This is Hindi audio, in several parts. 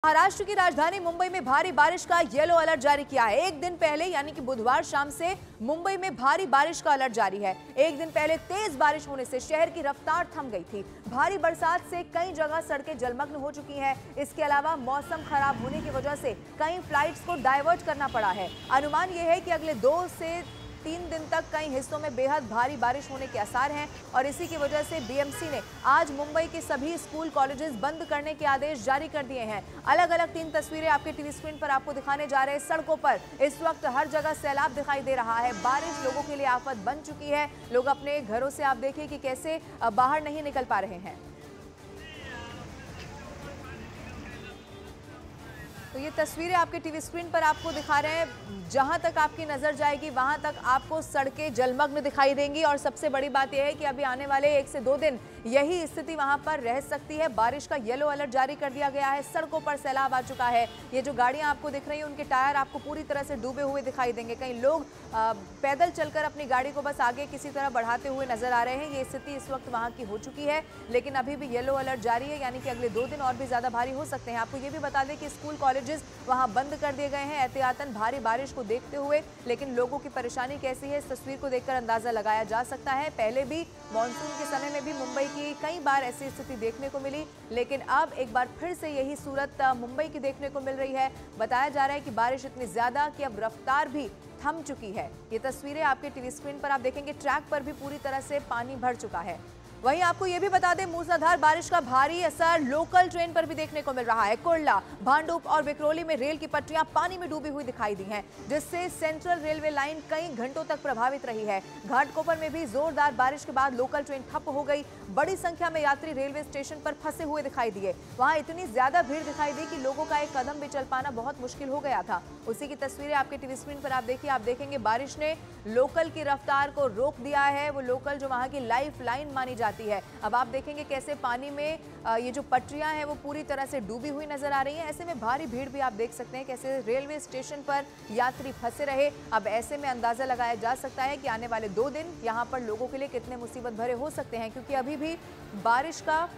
महाराष्ट्र की राजधानी मुंबई में भारी बारिश का येलो अलर्ट जारी किया है। एक दिन पहले यानी कि बुधवार शाम से मुंबई में भारी बारिश का अलर्ट जारी है। एक दिन पहले तेज बारिश होने से शहर की रफ्तार थम गई थी। भारी बरसात से कई जगह सड़कें जलमग्न हो चुकी हैं। इसके अलावा मौसम खराब होने की वजह से कई फ्लाइट्स को डाइवर्ट करना पड़ा है। अनुमान यह है कि अगले 2 से 3 दिन तक कई हिस्सों में बेहद भारी बारिश होने के आसार हैं और इसी की वजह से बीएमसी ने आज मुंबई के सभी स्कूल कॉलेजेस बंद करने के आदेश जारी कर दिए हैं। अलग अलग 3 तस्वीरें आपके टीवी स्क्रीन पर आपको दिखाने जा रहे हैं। सड़कों पर इस वक्त हर जगह सैलाब दिखाई दे रहा है। बारिश लोगों के लिए आफत बन चुकी है। लोग अपने घरों से आप देखिए कि कैसे बाहर नहीं निकल पा रहे हैं। तो ये तस्वीरें आपके टीवी स्क्रीन पर आपको दिखा रहे हैं। जहां तक आपकी नजर जाएगी वहां तक आपको सड़कें जलमग्न दिखाई देंगी और सबसे बड़ी बात यह है कि अभी आने वाले 1 से 2 दिन यही स्थिति वहां पर रह सकती है। बारिश का येलो अलर्ट जारी कर दिया गया है। सड़कों पर सैलाब आ चुका है। ये जो गाड़ियां आपको दिख रही हैं उनके टायर आपको पूरी तरह से डूबे हुए दिखाई देंगे। कई लोग पैदल चलकर अपनी गाड़ी को बस आगे किसी तरह बढ़ाते हुए नजर आ रहे हैं। ये स्थिति इस वक्त वहां की हो चुकी है, लेकिन अभी भी येलो अलर्ट जारी है, यानी कि अगले 2 दिन और भी ज्यादा भारी हो सकते हैं। आपको ये भी बता दें कि स्कूल कॉलेजेस वहां बंद कर दिए गए हैं एहतियातन भारी बारिश को देखते हुए। लेकिन लोगों की परेशानी कैसी है इस तस्वीर को देखकर अंदाजा लगाया जा सकता है। पहले भी मानसून के समय में भी मुंबई की कई बार ऐसी स्थिति देखने को मिली, लेकिन अब एक बार फिर से यही सूरत मुंबई की देखने को मिल रही है। बताया जा रहा है कि बारिश इतनी ज्यादा कि अब रफ्तार भी थम चुकी है। ये तस्वीरें आपके टीवी स्क्रीन पर आप देखेंगे। ट्रैक पर भी पूरी तरह से पानी भर चुका है। वहीं आपको यह भी बता दें मूसलाधार बारिश का भारी असर लोकल ट्रेन पर भी देखने को मिल रहा है। कुर्ला, भांडुप और विक्रोली में रेल की पटरियां पानी में डूबी हुई दिखाई दी हैं, जिससे सेंट्रल रेलवे लाइन कई घंटों तक प्रभावित रही है। घाटकोपर में भी जोरदार बारिश के बाद लोकल ट्रेन ठप हो गई। बड़ी संख्या में यात्री रेलवे स्टेशन पर फंसे हुए दिखाई दिए। वहां इतनी ज्यादा भीड़ दिखाई दी कि लोगों का एक कदम भी चल पाना बहुत मुश्किल हो गया था। उसी की तस्वीरें आपके टीवी स्क्रीन पर आप देखिए। आप देखेंगे बारिश ने लोकल की रफ्तार को रोक दिया है। वो लोकल जो वहां की लाइफ लाइन मानी जाती है। अब आप देखेंगे कैसे पानी में ये जो पटरियां हैं वो पूरी तरह से डूबी हुई नजर आ रही हैं। ऐसे में भारी भीड़ भी आप देख सकते हैं कैसे रेलवे स्टेशन पर यात्री फंसे रहे। अब ऐसे में अंदाजा लगाया जा सकता है कि आने वाले 2 दिन यहां पर लोगों के लिए कितने मुसीबत भरे हो सकते हैं, क्योंकि अभी भी बारिश का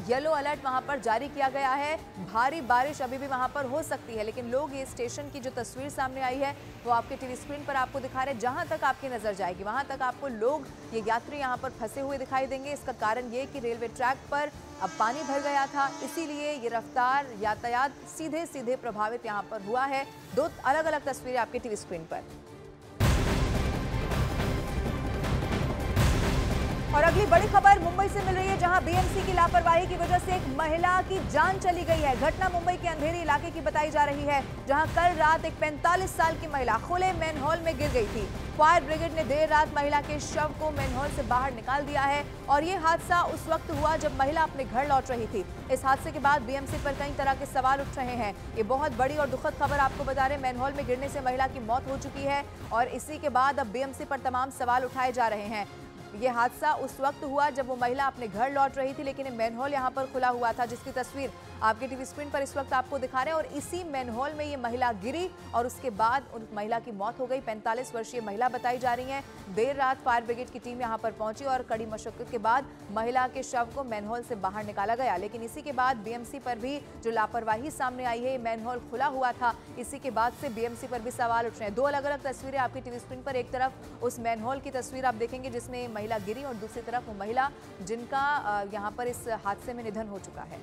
येलो अलर्ट वहां पर जारी किया गया है। भारी बारिश अभी भी वहां पर हो सकती है, लेकिन लोग ये स्टेशन की जो तस्वीर सामने आई है वो आपके टीवी स्क्रीन पर आपको दिखा रहे हैं। जहां तक आपकी नजर जाएगी वहां तक आपको लोग, ये यात्री यहां पर फंसे हुए दिखाई देंगे। इसका कारण ये कि रेलवे ट्रैक पर अब पानी भर गया था, इसीलिए ये रफ्तार यातायात सीधे सीधे प्रभावित यहां पर हुआ है। 2 अलग अलग तस्वीरें आपके टीवी स्क्रीन पर। और अगली बड़ी खबर मुंबई से मिल रही है, जहां बीएमसी की लापरवाही की वजह से एक महिला की जान चली गई है। घटना मुंबई के अंधेरी इलाके की बताई जा रही है, जहां कल रात एक 45 साल की महिला खुले मैनहोल में गिर गई थी। फायर ब्रिगेड ने देर रात महिला के शव को मैनहोल से बाहर निकाल दिया है और ये हादसा उस वक्त हुआ जब महिला अपने घर लौट रही थी। इस हादसे के बाद बीएमसी पर कई तरह के सवाल उठ रहे हैं। ये बहुत बड़ी और दुखद खबर आपको बता रहे हैं। मैनहोल में गिरने से महिला की मौत हो चुकी है और इसी के बाद अब बीएमसी पर तमाम सवाल उठाए जा रहे हैं। ये हादसा उस वक्त हुआ जब वो महिला अपने घर लौट रही थी, लेकिन मैनहोल यहां पर खुला हुआ था, जिसकी तस्वीर आपके टीवी स्क्रीन पर इस वक्त आपको दिखा रहे हैं। और इसी मैनहोल में ये महिला गिरी और उसके बाद उस महिला की मौत हो गई। 45 वर्षीय महिला बताई जा रही है। देर रात फायर ब्रिगेड की टीम यहां पर पहुंची और कड़ी मशक्कत के बाद महिला के शव को मैनहोल से बाहर निकाला गया। लेकिन इसी के बाद बीएमसी पर भी जो लापरवाही सामने आई है, मैनहोल खुला हुआ था, इसी के बाद से बीएमसी पर भी सवाल उठ रहे हैं। 2 अलग अलग तस्वीरें आपकी टीवी स्क्रीन पर। एक तरफ उस मैनहोल की तस्वीर आप देखेंगे जिसमें महिला गिरी और दूसरी तरफ वो महिला जिनका यहां पर इस हादसे में निधन हो चुका है।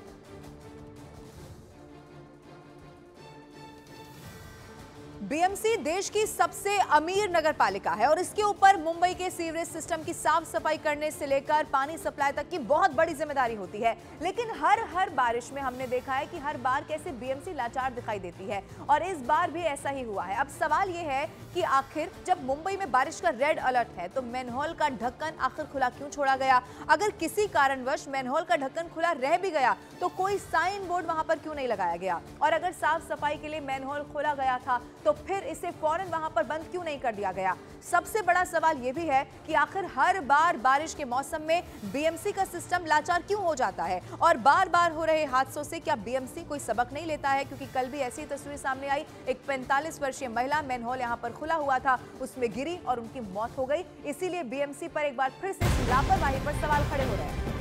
बीएमसी देश की सबसे अमीर नगर पालिका है और इसके ऊपर मुंबई के सीवरेज सिस्टम की साफ सफाई करने से लेकर पानी सप्लाई तक की बहुत बड़ी जिम्मेदारी होती है। लेकिन हर बारिश में हमने देखा है कि हर बार कैसे बीएमसी लाचार दिखाई देती है और इस बार भी ऐसा ही हुआ है। अब सवाल यह है कि आखिर जब मुंबई में बारिश का रेड अलर्ट है तो मैनहोल का ढक्कन आखिर खुला क्यों छोड़ा गया? अगर किसी कारणवश मैनहोल का ढक्कन खुला रह भी गया तो कोई साइन बोर्ड वहां पर क्यों नहीं लगाया गया? और अगर साफ सफाई के लिए मैनहोल खोला गया था तो फिर इसे फौरन वहां पर बंद क्यों नहीं कर दिया गया? सबसे बड़ा सवाल यह भी है कि आखिर हर बार बारिश के मौसम में बीएमसी का सिस्टम लाचार क्यों हो जाता है? और बार बार हो रहे हादसों से क्या बीएमसी कोई सबक नहीं लेता है? क्योंकि कल भी ऐसी तस्वीर सामने आई, एक 45 वर्षीय महिला, मैनहोल यहां पर खुला हुआ था, उसमें गिरी और उनकी मौत हो गई। इसीलिए बीएमसी पर एक बार फिर से लापरवाही पर सवाल खड़े हो रहे हैं।